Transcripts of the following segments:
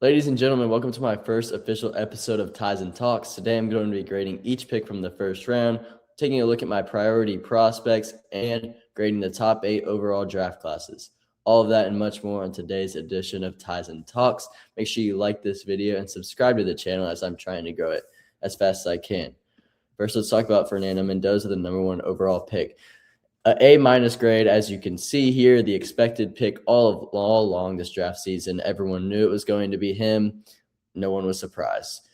Ladies and gentlemen, welcome to my first official episode of Ties and Talks. Today I'm going to be grading each pick from the first round, taking a look at my priority prospects, and grading the top 8 overall draft classes. All of that and much more on today's edition of Ties and Talks. Make sure you like this video and subscribe to the channel as I'm trying to grow it as fast as I can. First, let's talk about Fernando Mendoza, the number 1 overall pick. A- grade, as you can see here, the expected pick all along this draft season. Everyone knew it was going to be him. No one was surprised.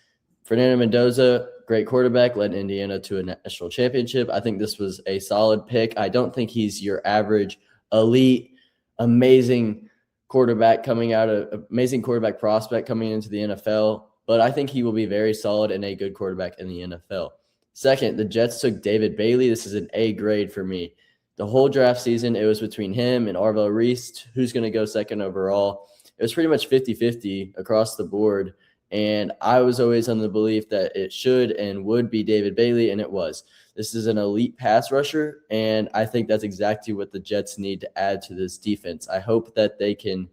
Fernando Mendoza, great quarterback, led Indiana to a national championship. I think this was a solid pick. I don't think he's your average elite, amazing quarterback prospect coming into the NFL, but I think he will be very solid and a good quarterback in the NFL. Second, the Jets took David Bailey. This is an A grade for me. The whole draft season, it was between him and Arvell Reese, who's going to go second overall. It was pretty much 50-50 across the board, and I was always on the belief that it should and would be David Bailey, and it was. This is an elite pass rusher, and I think that's exactly what the Jets need to add to this defense. I hope that they can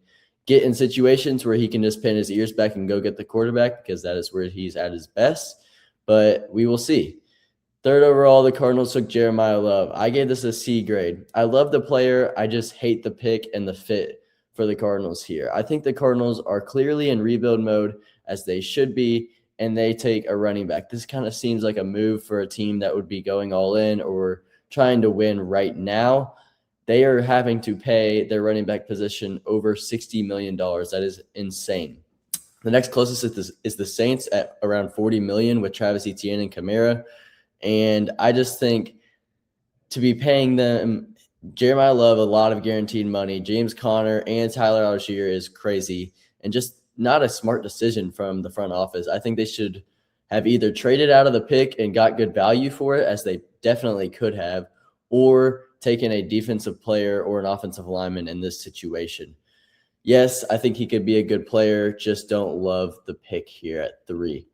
get in situations where he can just pin his ears back and go get the quarterback, because that is where he's at his best, but we will see. Third overall, the Cardinals took Jeremiah Love. I gave this a C grade. I love the player. I just hate the pick and the fit for the Cardinals here. I think the Cardinals are clearly in rebuild mode, as they should be, and they take a running back. This kind of seems like a move for a team that would be going all in or trying to win right now. They are having to pay their running back position over $60 million. That is insane. The next closest is the Saints at around $40 million with Travis Etienne and Kamara. And I just think to be paying them Jeremiah Love a lot of guaranteed money, James Conner and Tyler Algier is crazy and just not a smart decision from the front office. I think they should have either traded out of the pick and got good value for it, as they definitely could have, or taken a defensive player or an offensive lineman in this situation. Yes, I think he could be a good player, just don't love the pick here at 3.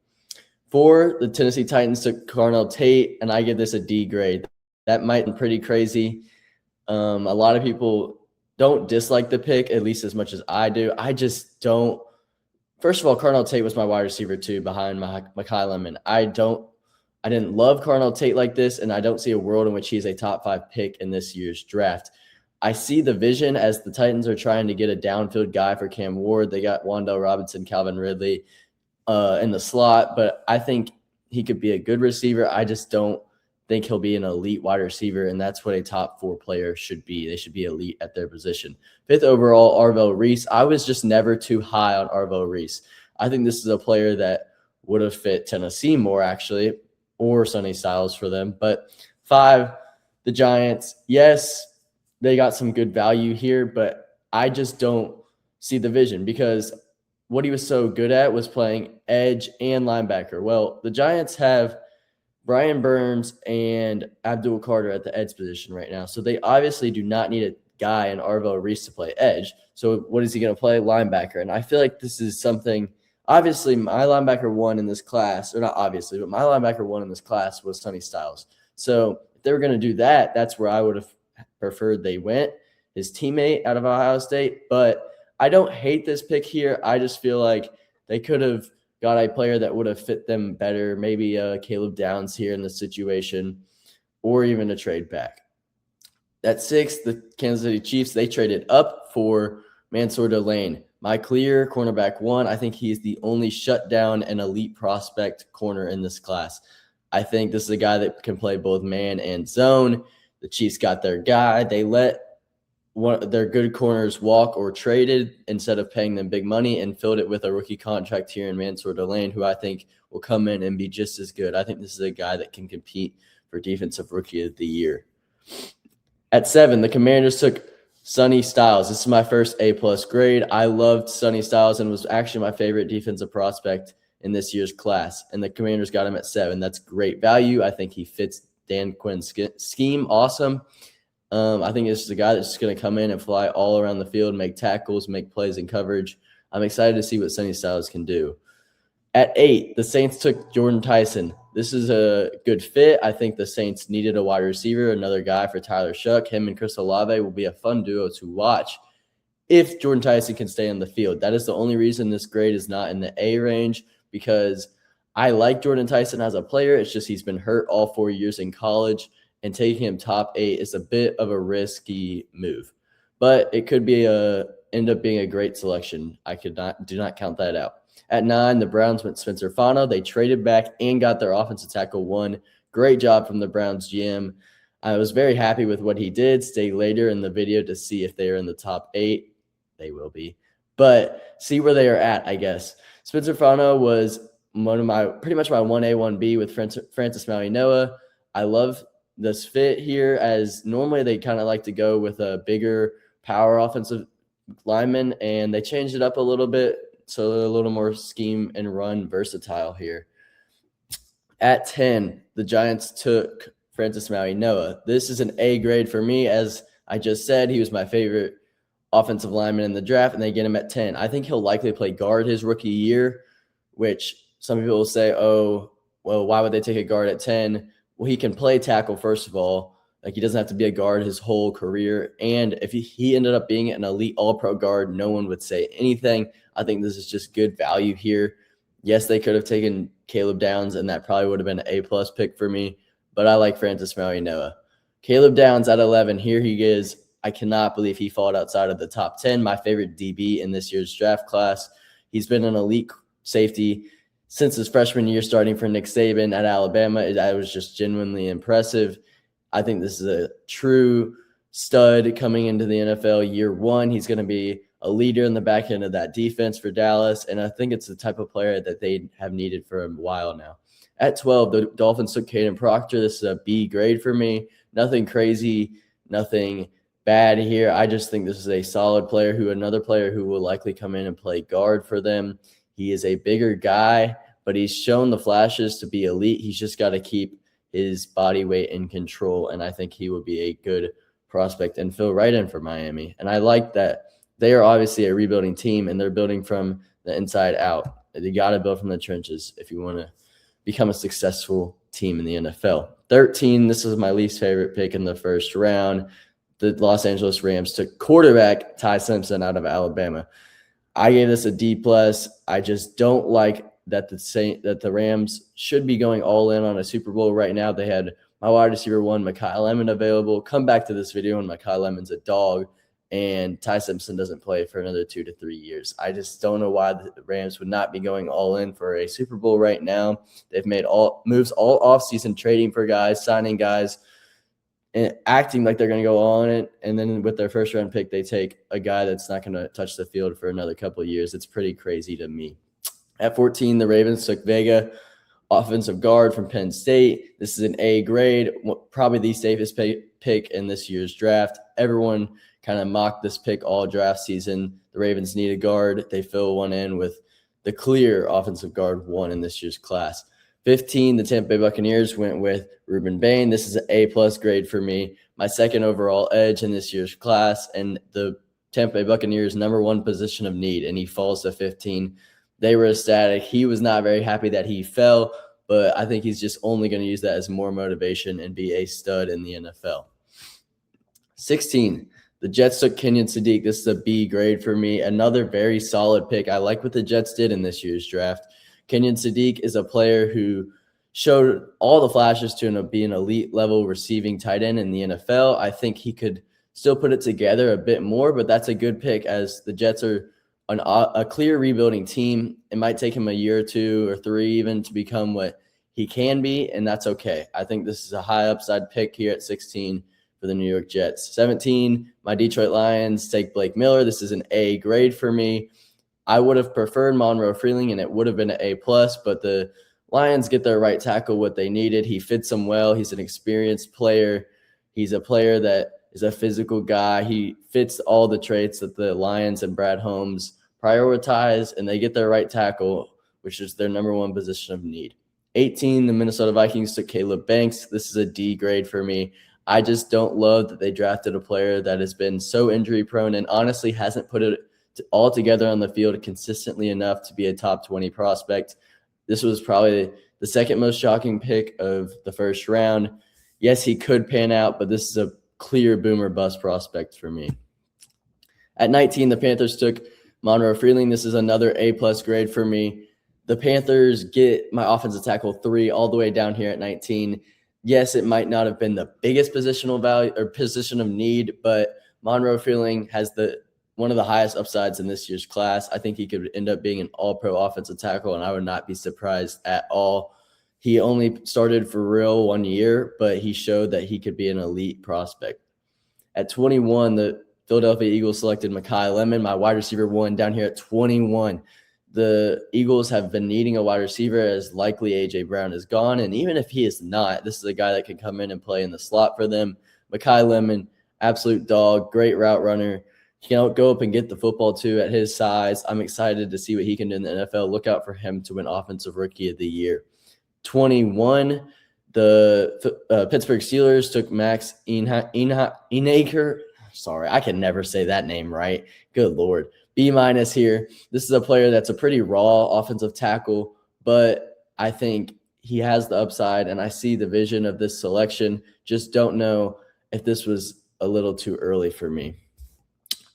4, the Tennessee Titans took Carnell Tate, and I give this a D grade. That might be pretty crazy. A lot of people don't dislike the pick, at least as much as I do. I just don't. First of all, Carnell Tate was my wide receiver too, behind Mekhi Lemon. I didn't love Carnell Tate like this, and I don't see a world in which he's a top 5 pick in this year's draft. I see the vision as the Titans are trying to get a downfield guy for Cam Ward. They got Wan'Dale Robinson, Calvin Ridley in the slot, but I think he could be a good receiver. I just don't think he'll be an elite wide receiver, and that's what a top 4 player should be. They should be elite at their position. 5th overall, Arvell Reese. I was just never too high on Arvell Reese. I think this is a player that would have fit Tennessee more, actually, or Sonny Styles for them. But 5, the Giants. Yes, they got some good value here, but I just don't see the vision, because what he was so good at was playing edge and linebacker. Well, the Giants have Brian Burns and Abdul Carter at the edge position right now. So they obviously do not need a guy in Arvell Reese to play edge. So what is he going to play? Linebacker. And I feel like this is something – obviously my linebacker 1 in this class – or not obviously, but my linebacker 1 in this class was Sonny Styles. So if they were going to do that, that's where I would have preferred they went, his teammate out of Ohio State. But I don't hate this pick here. I just feel like they could have got a player that would have fit them better, maybe Caleb Downs here in this situation, or even a trade back. At 6, the Kansas City Chiefs, they traded up for Mansour Delane, my clear cornerback 1. I think he's the only shutdown and elite prospect corner in this class. I think this is a guy that can play both man and zone. The Chiefs got their guy. They let their good corners walk or traded instead of paying them big money, and filled it with a rookie contract here in Mansour Delane, who I think will come in and be just as good. I think this is a guy that can compete for Defensive Rookie of the Year. At 7, the Commanders took Sonny Styles. This is my first A+ grade. I loved Sonny Styles and was actually my favorite defensive prospect in this year's class, and the Commanders got him at 7. That's great value. I think he fits Dan Quinn's scheme awesome. I think it's just a guy that's just going to come in and fly all around the field, make tackles, make plays in coverage. I'm excited to see what Sonny Styles can do. At 8, the Saints took Jordan Tyson. This is a good fit. I think the Saints needed a wide receiver, another guy for Tyler Shuck. Him and Chris Olave will be a fun duo to watch. if Jordan Tyson can stay on the field. That is the only reason this grade is not in the A range, because I like Jordan Tyson as a player. It's just he's been hurt all 4 years in college, and taking him top 8 is a bit of a risky move. But it could end up being a great selection. I do not count that out. At 9, the Browns went Spencer Fano. They traded back and got their offensive tackle 1. Great job from the Browns GM. I was very happy with what he did. Stay later in the video to see if they are in the top 8. They will be. But see where they are at, I guess. Spencer Fano was pretty much my 1A, 1B with Francis Mauigoa. I love this fit here, as normally they kind of like to go with a bigger power offensive lineman, and they changed it up a little bit, so they're a little more scheme and run versatile here. At 10, the Giants took Francis Mauigoa. This is an A grade for me. As I just said, he was my favorite offensive lineman in the draft, and they get him at 10. I think he'll likely play guard his rookie year, which some people will say, oh, well, why would they take a guard at 10? Well, he can play tackle, first of all. Like, he doesn't have to be a guard his whole career. And if he ended up being an elite all-pro guard, no one would say anything. I think this is just good value here. Yes, they could have taken Caleb Downs, and that probably would have been an A-plus pick for me. But I like Francis Mauigoa. Caleb Downs at 11, here he is. I cannot believe he fought outside of the top 10. My favorite DB in this year's draft class. He's been an elite safety since his freshman year, starting for Nick Saban at Alabama. That was just genuinely impressive. I think this is a true stud coming into the NFL year one. He's going to be a leader in the back end of that defense for Dallas, and I think it's the type of player that they have needed for a while now. At 12, the Dolphins took Caden Proctor. This is a B grade for me. Nothing crazy, nothing bad here. I just think this is a solid player, another player who will likely come in and play guard for them. He is a bigger guy, but he's shown the flashes to be elite. He's just got to keep his body weight in control, and I think he would be a good prospect and fill right in for Miami. And I like that they are obviously a rebuilding team, and they're building from the inside out. You got to build from the trenches if you want to become a successful team in the NFL. 13, this is my least favorite pick in the first round. The Los Angeles Rams took quarterback Ty Simpson out of Alabama. I gave this a D+. I just don't like that the Rams should be going all in on a Super Bowl right now. They had my wide receiver 1, Mekhi Lemon, available. Come back to this video when Mekhi Lemon's a dog, and Ty Simpson doesn't play for another 2 to 3 years. I just don't know why the Rams would not be going all in for a Super Bowl right now. They've made all moves all offseason, trading for guys, signing guys, and acting like they're going to go all in it. And then with their first round pick, they take a guy that's not going to touch the field for another couple of years. It's pretty crazy to me. At 14, the Ravens took Vega, offensive guard from Penn State. This is an A grade, probably the safest pick in this year's draft. Everyone kind of mocked this pick all draft season. The Ravens need a guard. They fill one in with the clear offensive guard 1 in this year's class. 15, the Tampa Bay Buccaneers went with Ruben Bain. This is an A+ grade for me. My second overall edge in this year's class, and the Tampa Bay Buccaneers' number 1 position of need, and he falls to 15. They were ecstatic. He was not very happy that he fell, but I think he's just only going to use that as more motivation and be a stud in the NFL. 16, the Jets took Kenyon Sadiq. This is a B grade for me. Another very solid pick. I like what the Jets did in this year's draft. Kenyon Sadiq is a player who showed all the flashes to be an elite level receiving tight end in the NFL. I think he could still put it together a bit more, but that's a good pick, as the Jets are a clear rebuilding team. It might take him a year or 2 or 3 even to become what he can be, and that's okay. I think this is a high upside pick here at 16 for the New York Jets. 17, my Detroit Lions take Blake Miller. This is an A grade for me. I would have preferred Monroe Freeling, and it would have been an A+, but the Lions get their right tackle what they needed. He fits them well. He's an experienced player. He's a player that is a physical guy. He fits all the traits that the Lions and Brad Holmes prioritize, and they get their right tackle, which is their number 1 position of need. 18, the Minnesota Vikings took Caleb Banks. This is a D grade for me. I just don't love that they drafted a player that has been so injury prone and honestly hasn't put it all together on the field consistently enough to be a top 20 prospect. This was probably the second most shocking pick of the first round. Yes, he could pan out, but this is a clear boomer bust prospect for me. At 19, the Panthers took Monroe Freeling. This is another A-plus grade for me. The Panthers get my offensive tackle 3 all the way down here at 19. Yes, it might not have been the biggest positional value or position of need, but Monroe Freeling has one of the highest upsides in this year's class. I think he could end up being an all-pro offensive tackle, and I would not be surprised at all. He only started for real 1 year, but he showed that he could be an elite prospect. At 21, the Philadelphia Eagles selected Mekhi Lemon, my wide receiver 1, down here at 21. The Eagles have been needing a wide receiver, as likely A.J. Brown is gone. And even if he is not, this is a guy that can come in and play in the slot for them. Mekhi Lemon, absolute dog, great route runner. He can go up and get the football too at his size. I'm excited to see what he can do in the NFL. Look out for him to win Offensive Rookie of the Year. 21, the Pittsburgh Steelers took Max Enaker. Sorry, I can never say that name right. Good Lord. B- here. This is a player that's a pretty raw offensive tackle, but I think he has the upside, and I see the vision of this selection. Just don't know if this was a little too early for me.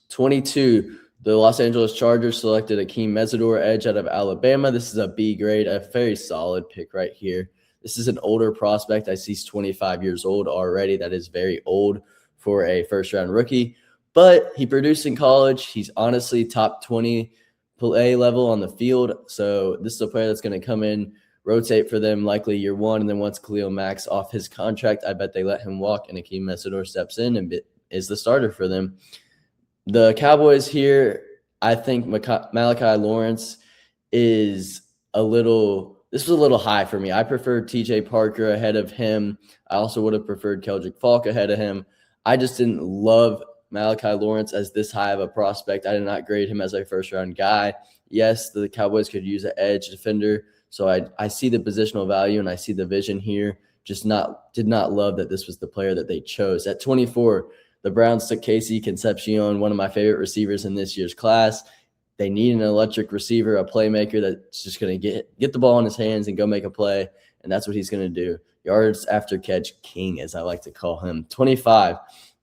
22, the Los Angeles Chargers selected Akeem Mesidor, edge out of Alabama. This is a B grade, a very solid pick right here. This is an older prospect. I see he's 25 years old already. That is very old for a first-round rookie. But he produced in college. He's honestly top 20 play level on the field. So this is a player that's going to come in, rotate for them likely year 1. And then once Khalil Mack's off his contract, I bet they let him walk, and Akeem Mesidor steps in and is the starter for them. The Cowboys here, I think Malachi Lawrence is this was a little high for me. I preferred TJ Parker ahead of him. I also would have preferred Keldrick Falk ahead of him. I just didn't love Malachi Lawrence as this high of a prospect. I did not grade him as a first-round guy. Yes, the Cowboys could use an edge defender, so I see the positional value and I see the vision here. Just did not love that this was the player that they chose. At 24, the Browns took Casey Concepcion, one of my favorite receivers in this year's class. They need an electric receiver, a playmaker that's just going to get the ball in his hands and go make a play, and that's what he's going to do. Yards after catch king, as I like to call him. 25,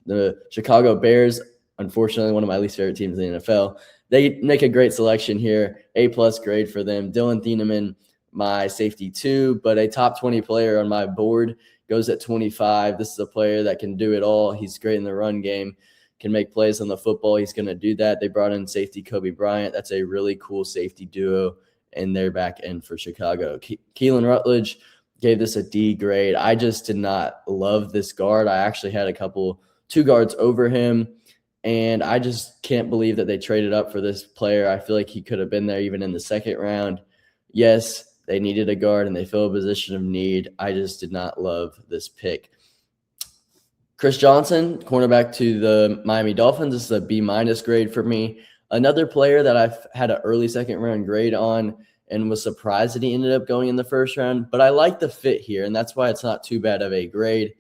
the Chicago Bears, unfortunately one of my least favorite teams in the NFL. They make a great selection here, A-plus grade for them. Dylan Thieneman, my safety 2, but a top 20 player on my board, goes at 25. This is a player that can do it all. He's great in the run game, can make plays on the football. He's going to do that. They brought in safety Kobe Bryant. That's a really cool safety duo in their back end for Chicago. Keelan Rutledge gave this a D grade. I just did not love this guard. I actually had 2 guards over him, and I just can't believe that they traded up for this player. I feel like he could have been there even in the second round. Yes, they needed a guard, and they filled a position of need. I just did not love this pick. Chris Johnson, cornerback to the Miami Dolphins. This is a B- grade for me. Another player that I've had an early second-round grade on and was surprised that he ended up going in the first round. But I like the fit here, and that's why it's not too bad of a grade.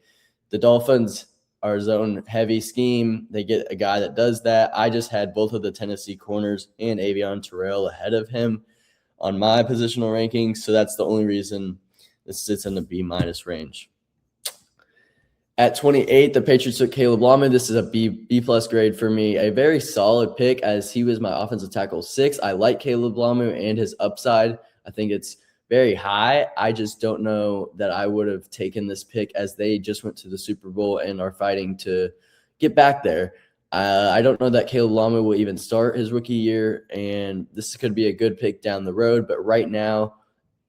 The Dolphins are zone-heavy scheme. They get a guy that does that. I just had both of the Tennessee corners and Avion Terrell ahead of him on my positional rankings, so that's the only reason this sits in the B- range. At 28, the Patriots took Caleb Lawman. This is a B-plus grade for me. A very solid pick, as he was my offensive tackle 6. I like Caleb Lawman and his upside. I think it's very high. I just don't know that I would have taken this pick, as they just went to the Super Bowl and are fighting to get back there. I don't know that Caleb Lawman will even start his rookie year, and this could be a good pick down the road, but right now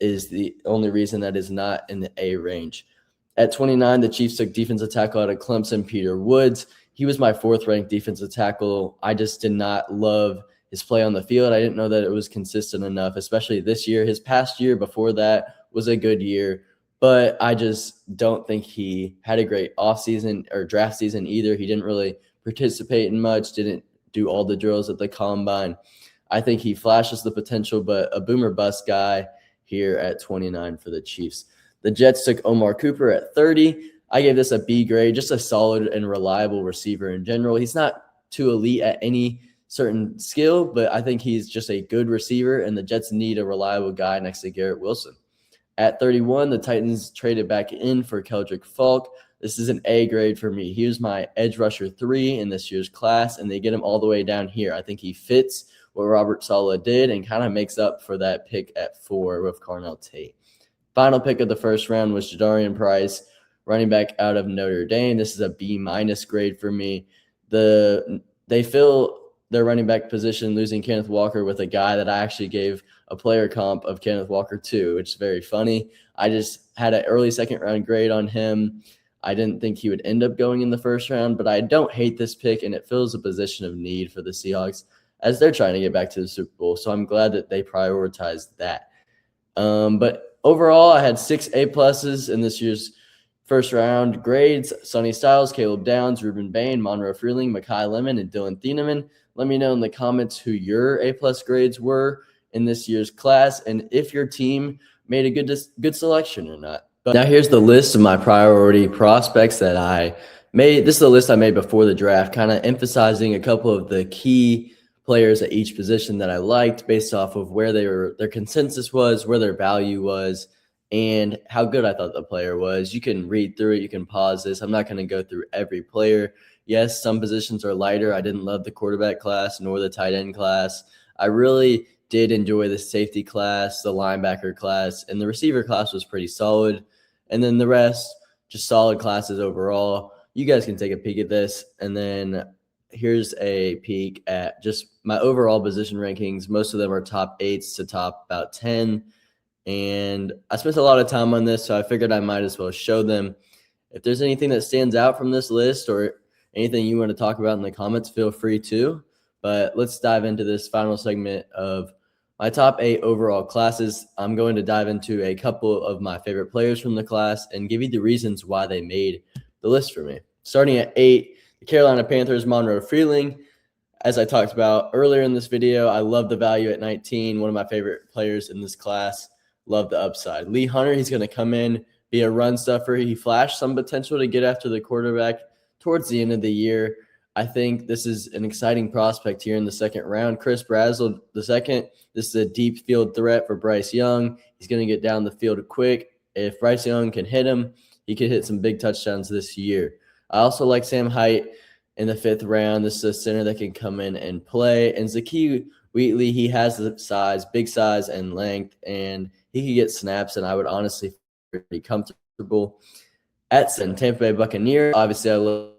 is the only reason that is not in the A range. At 29, the Chiefs took defensive tackle out of Clemson, Peter Woods. He was my 4th-ranked defensive tackle. I just did not love his play on the field. I didn't know that it was consistent enough, especially this year. His past year before that was a good year, but I just don't think he had a great offseason or draft season either. He didn't really participate in much, didn't do all the drills at the combine. I think he flashes the potential, but a boomer bust guy here at 29 for the Chiefs. The Jets took Omar Cooper at 30. I gave this a B grade, just a solid and reliable receiver in general. He's not too elite at any certain skill, but I think he's just a good receiver, and the Jets need a reliable guy next to Garrett Wilson. At 31, the Titans traded back in for Keldrick Falk. This is an A grade for me. He was my edge rusher 3 in this year's class, and they get him all the way down here. I think he fits what Robert Saleh did and kind of makes up for that pick at 4 with Carnell Tate. Final pick of the first round was Jadarian Price, running back out of Notre Dame. This is a B- grade for me. They fill their running back position, losing Kenneth Walker with a guy that I actually gave a player comp of Kenneth Walker to, which is very funny. I just had an early second round grade on him. I didn't think he would end up going in the first round, but I don't hate this pick, and it fills a position of need for the Seahawks as they're trying to get back to the Super Bowl. So I'm glad that they prioritized that. But overall, I had 6 A pluses in this year's first round grades. Sonny Styles, Caleb Downs, Ruben Bain, Monroe Freeling, Makai Lemon, and Dylan Thieneman. Let me know in the comments who your A plus grades were in this year's class and if your team made a good selection or not. But now here's the list of my priority prospects that I made. This is the list I made before the draft, kind of emphasizing a couple of the key players at each position that I liked based off of where their consensus was, where their value was, and how good I thought the player was. You can read through it. You can pause this. I'm not going to go through every player. Yes, some positions are lighter. I didn't love the quarterback class nor the tight end class. I really did enjoy the safety class, the linebacker class, and the receiver class was pretty solid. And then the rest, just solid classes overall. You guys can take a peek at this. And then here's a peek at just my overall position rankings. Most of them are top 8s to top about 10. And I spent a lot of time on this, so I figured I might as well show them. If there's anything that stands out from this list or anything you want to talk about in the comments, feel free to. But let's dive into this final segment of my top 8 overall classes. I'm going to dive into a couple of my favorite players from the class and give you the reasons why they made the list for me. Starting at 8, the Carolina Panthers, Monroe Freeling. As I talked about earlier in this video, I love the value at 19, one of my favorite players in this class. Love the upside. Lee Hunter, he's going to come in, be a run stuffer. He flashed some potential to get after the quarterback towards the end of the year. I think this is an exciting prospect here in the second round. Chris Brazzell, the second. This is a deep field threat for Bryce Young. He's going to get down the field quick. If Bryce Young can hit him, he could hit some big touchdowns this year. I also like Sam Hite in the 5th round. This is a center that can come in and play. And Zakee Wheatley, he has the size, big size and length, and he could get snaps, and I would honestly feel pretty comfortable. At 7, Tampa Bay Buccaneers. Obviously, I love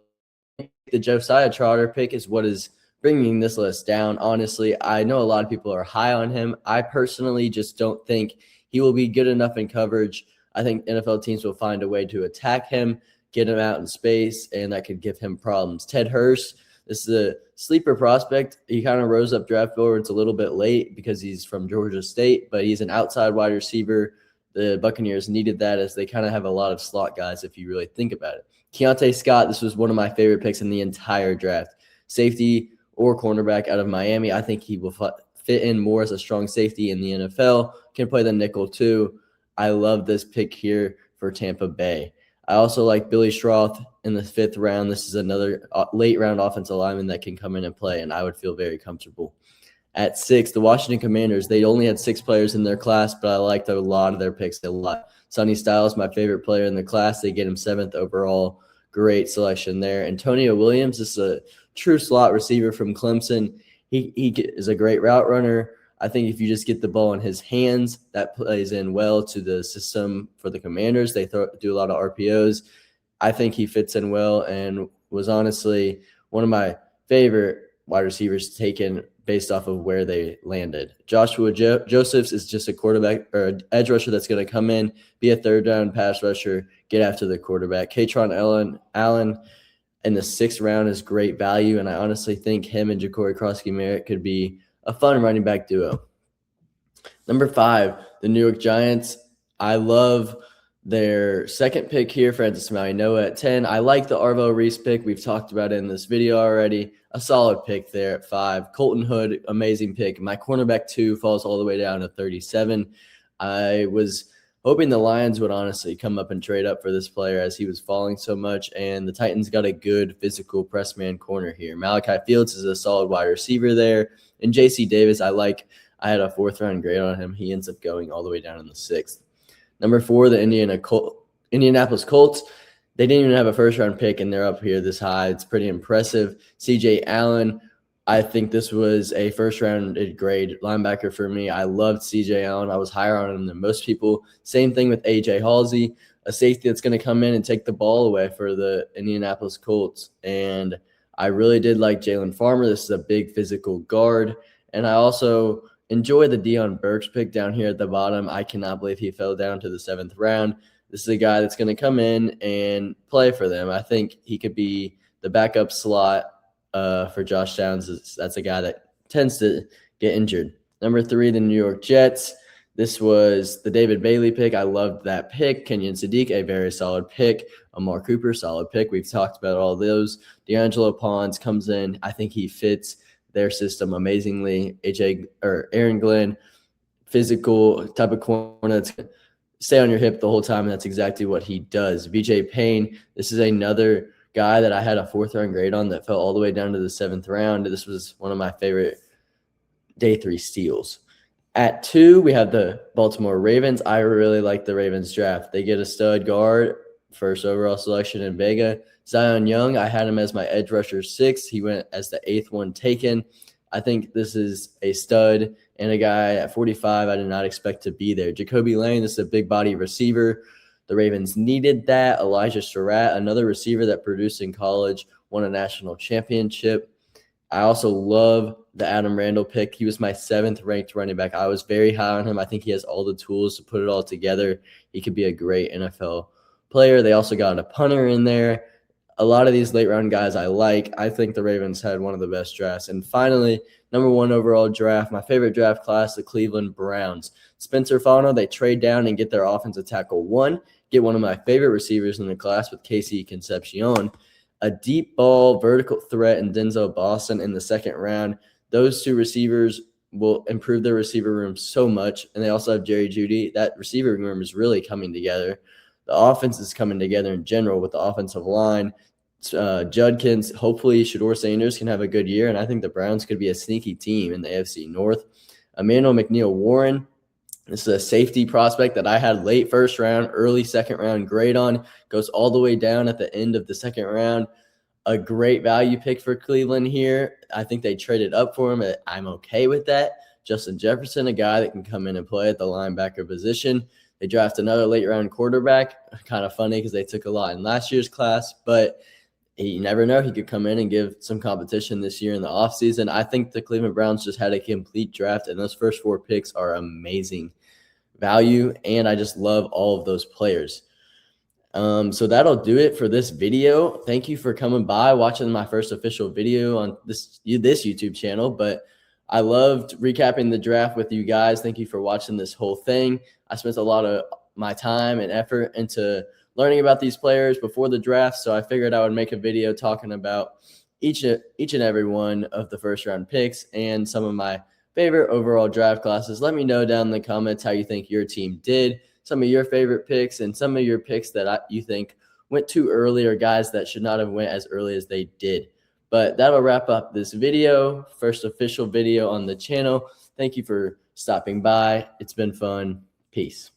the Josiah Trotter pick is what is bringing this list down. Honestly, I know a lot of people are high on him. I personally just don't think he will be good enough in coverage. I think NFL teams will find a way to attack him, get him out in space, and that could give him problems. Ted Hurst, this is a sleeper prospect. He kind of rose up draft boards a little bit late because he's from Georgia State, but he's an outside wide receiver. The Buccaneers needed that as they kind of have a lot of slot guys if you really think about it. Keontae Scott, this was one of my favorite picks in the entire draft. Safety or cornerback out of Miami. I think he will fit in more as a strong safety in the NFL. Can play the nickel too. I love this pick here for Tampa Bay. I also like Billy Schroth in the 5th round. This is another late round offensive lineman that can come in and play, and I would feel very comfortable. At 6, the Washington Commanders, they only had 6 players in their class, but I liked a lot of their picks a lot. Sonny Styles, my favorite player in the class. They get him 7th overall. Great selection there. Antonio Williams, this is a true slot receiver from Clemson. He is a great route runner. I think if you just get the ball in his hands, that plays in well to the system for the Commanders. They do a lot of RPOs. I think he fits in well and was honestly one of my favorite wide receivers taken based off of where they landed. Joshua Josephs is just a quarterback or edge rusher that's going to come in, be a 3rd down pass rusher, get after the quarterback. Katron Allen in the 6th round is great value, and I honestly think him and Ja'Cory Krosky-Merritt could be a fun running back duo. Number 5, the New York Giants. I love their 2nd pick here, Francis Mauigoa at 10. I like the Arvo Reese pick. We've talked about it in this video already. A solid pick there at 5. Colton Hood, amazing pick. My cornerback 2 falls all the way down to 37. I was hoping the Lions would honestly come up and trade up for this player as he was falling so much, and the Titans got a good physical press man corner here. Malachi Fields is a solid wide receiver there, and J.C. Davis, I had a 4th round grade on him. He ends up going all the way down in the 6th. Number 4, the Indianapolis Colts. They didn't even have a first-round pick, and they're up here this high. It's pretty impressive. C.J. Allen, I think this was a first-round grade linebacker for me. I loved C.J. Allen. I was higher on him than most people. Same thing with A.J. Halsey, a safety that's going to come in and take the ball away for the Indianapolis Colts. And I really did like Jalen Farmer. This is a big physical guard. And I also enjoy the Deion Burks pick down here at the bottom. I cannot believe he fell down to the 7th round. This is a guy that's going to come in and play for them. I think he could be the backup slot for Josh Downs. That's a guy that tends to get injured. Number 3, the New York Jets. This was the David Bailey pick. I loved that pick. Kenyon Sadiq, a very solid pick. Amar Cooper, solid pick. We've talked about all those. D'Angelo Pons comes in. I think he fits their system amazingly. Aaron Glenn, physical type of corner that's going to stay on your hip the whole time, and that's exactly what he does. BJ Payne, this is another guy that I had a 4th-round grade on that fell all the way down to the 7th round. This was one of my favorite day 3 steals. At 2, we have the Baltimore Ravens. I really like the Ravens draft. They get a stud guard, first overall selection in Vega. Zion Young, I had him as my edge rusher 6. He went as the 8th one taken. I think this is a stud and a guy at 45 I did not expect to be there. Jacoby Lane, this is a big body receiver. The Ravens needed that. Elijah Surratt, another receiver that produced in college, won a national championship. I also love the Adam Randall pick. He was my 7th ranked running back. I was very high on him. I think he has all the tools to put it all together. He could be a great NFL player. They also got a punter in there. A lot of these late round guys I like. I think the Ravens had one of the best drafts. And finally, number 1 overall draft, my favorite draft class, the Cleveland Browns. Spencer Fano, they trade down and get their offensive tackle 1, get one of my favorite receivers in the class with Casey Concepcion, a deep ball vertical threat in Denzel Boston in the 2nd round. Those 2 receivers will improve their receiver room so much. And they also have Jerry Jeudy. That receiver room is really coming together. The offense is coming together in general with the offensive line. Judkins, hopefully Shedeur Sanders can have a good year, and I think the Browns could be a sneaky team in the AFC North. Emmanuel McNeil-Warren, this is a safety prospect that I had late 1st round, early 2nd round grade on, goes all the way down at the end of the 2nd round. A great value pick for Cleveland here. I think they traded up for him. I'm okay with that. Justin Jefferson, a guy that can come in and play at the linebacker position. They draft another late round quarterback. Kind of funny because they took a lot in last year's class, but you never know. He could come in and give some competition this year in the offseason. I think the Cleveland Browns just had a complete draft, and those first 4 picks are amazing value, and I just love all of those players. So that'll do it for this video. Thank you for coming by, watching my first official video on this YouTube channel, but I loved recapping the draft with you guys. Thank you for watching this whole thing. I spent a lot of my time and effort into learning about these players before the draft, so I figured I would make a video talking about each and every one of the 1st-round picks and some of my favorite overall draft classes. Let me know down in the comments how you think your team did, some of your favorite picks, and some of your picks that you think went too early or guys that should not have went as early as they did. But that'll wrap up this video, first official video on the channel. Thank you for stopping by. It's been fun. Peace.